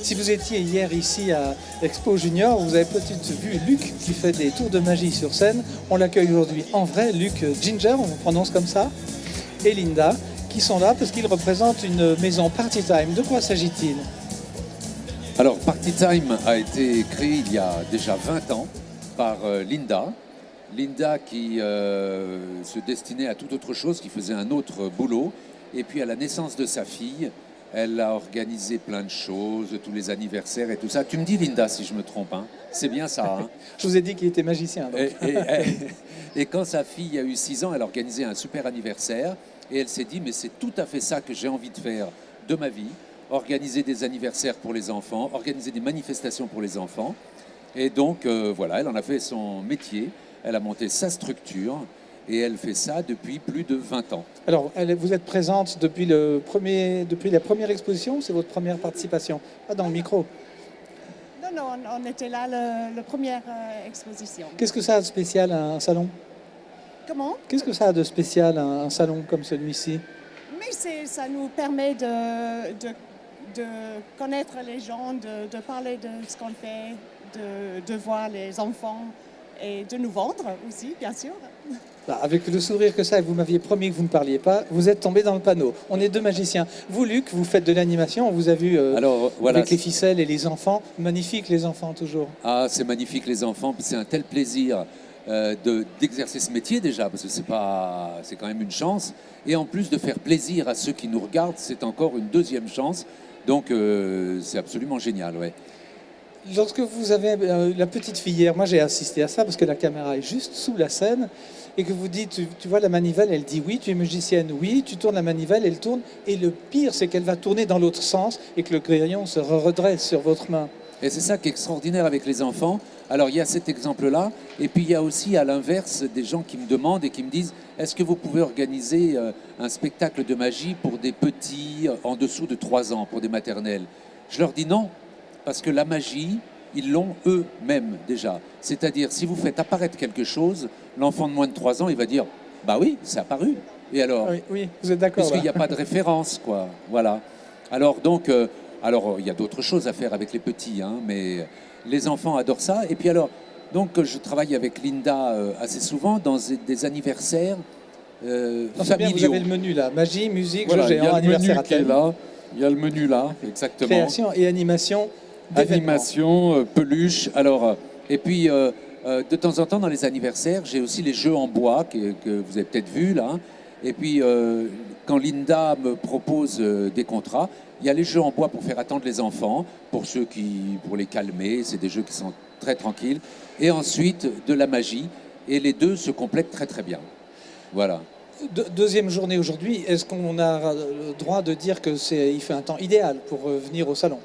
Si vous étiez hier ici à Expo Junior, vous avez peut-être vu Luc qui fait des tours de magie sur scène. On l'accueille aujourd'hui en vrai, Luc Ginger, on le prononce comme ça, et Linda, qui sont là parce qu'ils représentent une maison Party Time. De quoi s'agit-il? Alors, Party Time a été créé il y a déjà 20 ans par Linda. Linda qui se destinait à toute autre chose, qui faisait un autre boulot. Et puis à la naissance de sa fille, elle a organisé plein de choses, tous les anniversaires et tout ça. Tu me dis Linda si je me trompe, hein. C'est bien ça. Hein. Je vous ai dit qu'il était magicien. Donc. Et quand sa fille a eu 6 ans, elle a organisé un super anniversaire. Et elle s'est dit, mais c'est tout à fait ça que j'ai envie de faire de ma vie. Organiser des anniversaires pour les enfants, organiser des manifestations pour les enfants. Et donc, voilà, elle en a fait son métier. Elle a monté sa structure. Et elle fait ça depuis plus de 20 ans. Alors, vous êtes présente depuis la première exposition ou c'est votre première participation? Pas dans le micro. Non, on était là la première exposition. Qu'est-ce que ça a de spécial un salon? Comment? Qu'est-ce que ça a de spécial un salon comme celui-ci? Mais ça nous permet de connaître les gens, de parler de ce qu'on fait, de voir les enfants et de nous vendre aussi, bien sûr. Avec le sourire que ça, et vous m'aviez promis que vous ne parliez pas, vous êtes tombé dans le panneau. On est deux magiciens. Vous, Luc, vous faites de l'animation, on vous a vu Alors, voilà, avec les ficelles et les enfants. Magnifique, les enfants, toujours. Ah, c'est magnifique, les enfants. C'est un tel plaisir d'exercer ce métier déjà, parce que c'est quand même une chance. Et en plus de faire plaisir à ceux qui nous regardent, c'est encore une deuxième chance. Donc, c'est absolument génial, ouais. Lorsque vous avez la petite fille hier, moi j'ai assisté à ça parce que la caméra est juste sous la scène et que vous dites, tu vois la manivelle, elle dit oui, tu es magicienne, oui, tu tournes la manivelle, elle tourne. Et le pire, c'est qu'elle va tourner dans l'autre sens et que le crayon se redresse sur votre main. Et c'est ça qui est extraordinaire avec les enfants. Alors il y a cet exemple-là, et puis il y a aussi à l'inverse des gens qui me demandent et qui me disent est-ce que vous pouvez organiser un spectacle de magie pour des petits en dessous de 3 ans, pour des maternelles? Je leur dis non, parce que la magie, ils l'ont eux-mêmes déjà. C'est-à-dire, si vous faites apparaître quelque chose, l'enfant de moins de 3 ans, il va dire bah oui, c'est apparu. Et alors? Oui, vous êtes d'accord. Parce qu'il n'y a pas de référence, quoi. Voilà. Alors donc, il y a d'autres choses à faire avec les petits, hein, mais les enfants adorent ça. Et puis alors, donc je travaille avec Linda assez souvent dans des anniversaires familiaux. Vous avez le menu là, magie, musique, voilà, jeu géant, anniversaire à thème. Il y a le menu là, exactement. Création et animation. Animation, peluche. Alors, et puis de temps en temps dans les anniversaires, j'ai aussi les jeux en bois que vous avez peut-être vus là. Et puis quand Linda me propose des contrats, il y a les jeux en bois pour faire attendre les enfants, pour les calmer. C'est des jeux qui sont très tranquilles. Et ensuite de la magie. Et les deux se complètent très très bien. Voilà. Deuxième journée aujourd'hui. Est-ce qu'on a le droit de dire qu'il fait un temps idéal pour venir au salon?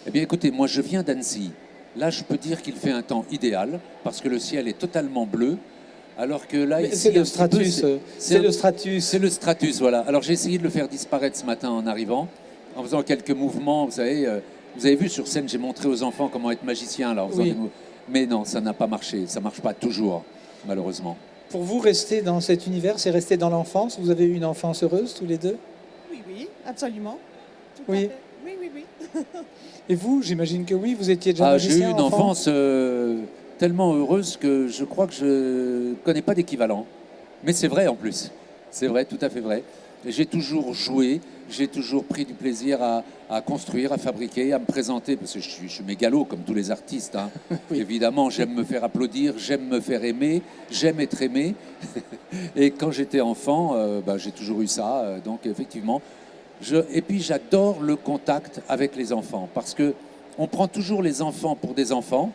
Eh bien, écoutez, moi, je viens d'Annecy. Là, je peux dire qu'il fait un temps idéal parce que le ciel est totalement bleu. Alors que là, c'est le stratus. C'est le stratus. C'est le stratus, voilà. Alors, j'ai essayé de le faire disparaître ce matin en arrivant, en faisant quelques mouvements. Vous avez vu sur scène, j'ai montré aux enfants comment être magicien. Là, en faisant des mouvements. Mais non, ça n'a pas marché. Ça ne marche pas toujours, malheureusement. Pour vous, rester dans cet univers, c'est rester dans l'enfance? Vous avez eu une enfance heureuse tous les deux? Oui, absolument. Tout oui. À fait. Oui. Et vous, j'imagine que oui, vous étiez déjà magicien. J'ai eu une enfance tellement heureuse que je crois que je ne connais pas d'équivalent. Mais c'est vrai en plus. C'est vrai, tout à fait vrai. J'ai toujours joué, j'ai toujours pris du plaisir à construire, à fabriquer, à me présenter, parce que je suis mégalo comme tous les artistes. Hein. Oui. Évidemment, j'aime me faire applaudir, j'aime me faire aimer, j'aime être aimé. Et quand j'étais enfant, j'ai toujours eu ça. Donc effectivement, et puis j'adore le contact avec les enfants, parce que on prend toujours les enfants pour des enfants,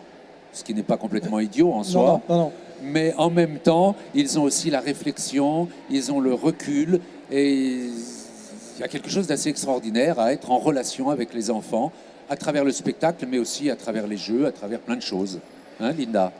ce qui n'est pas complètement idiot en soi. Non. Mais en même temps, ils ont aussi la réflexion, ils ont le recul, et il y a quelque chose d'assez extraordinaire à être en relation avec les enfants, à travers le spectacle, mais aussi à travers les jeux, à travers plein de choses. Hein, Linda?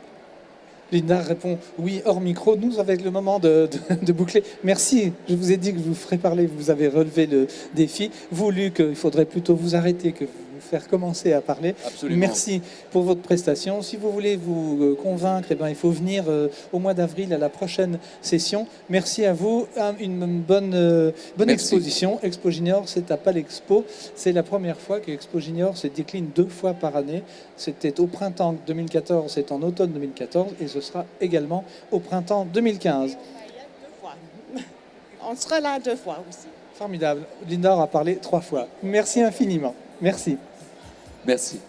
Linda répond oui hors micro. Nous, avec le moment de boucler. Merci, je vous ai dit que je vous ferai parler, vous avez relevé le défi. Vous, Luc, il faudrait plutôt vous arrêter que vous faire commencer à parler. Absolument. Merci pour votre prestation. Si vous voulez vous convaincre, eh ben, il faut venir au mois d'avril à la prochaine session. Merci à vous. Une bonne Merci. exposition. Expo Junior, c'est à Palexpo. C'est la première fois que Expo Junior se décline 2 fois par année. C'était au printemps 2014, c'est en automne 2014 et ce sera également au printemps 2015. Et on va y être 2 fois. On sera là 2 fois aussi. Formidable. Linda a parlé 3 fois. Merci infiniment. Merci. Merci.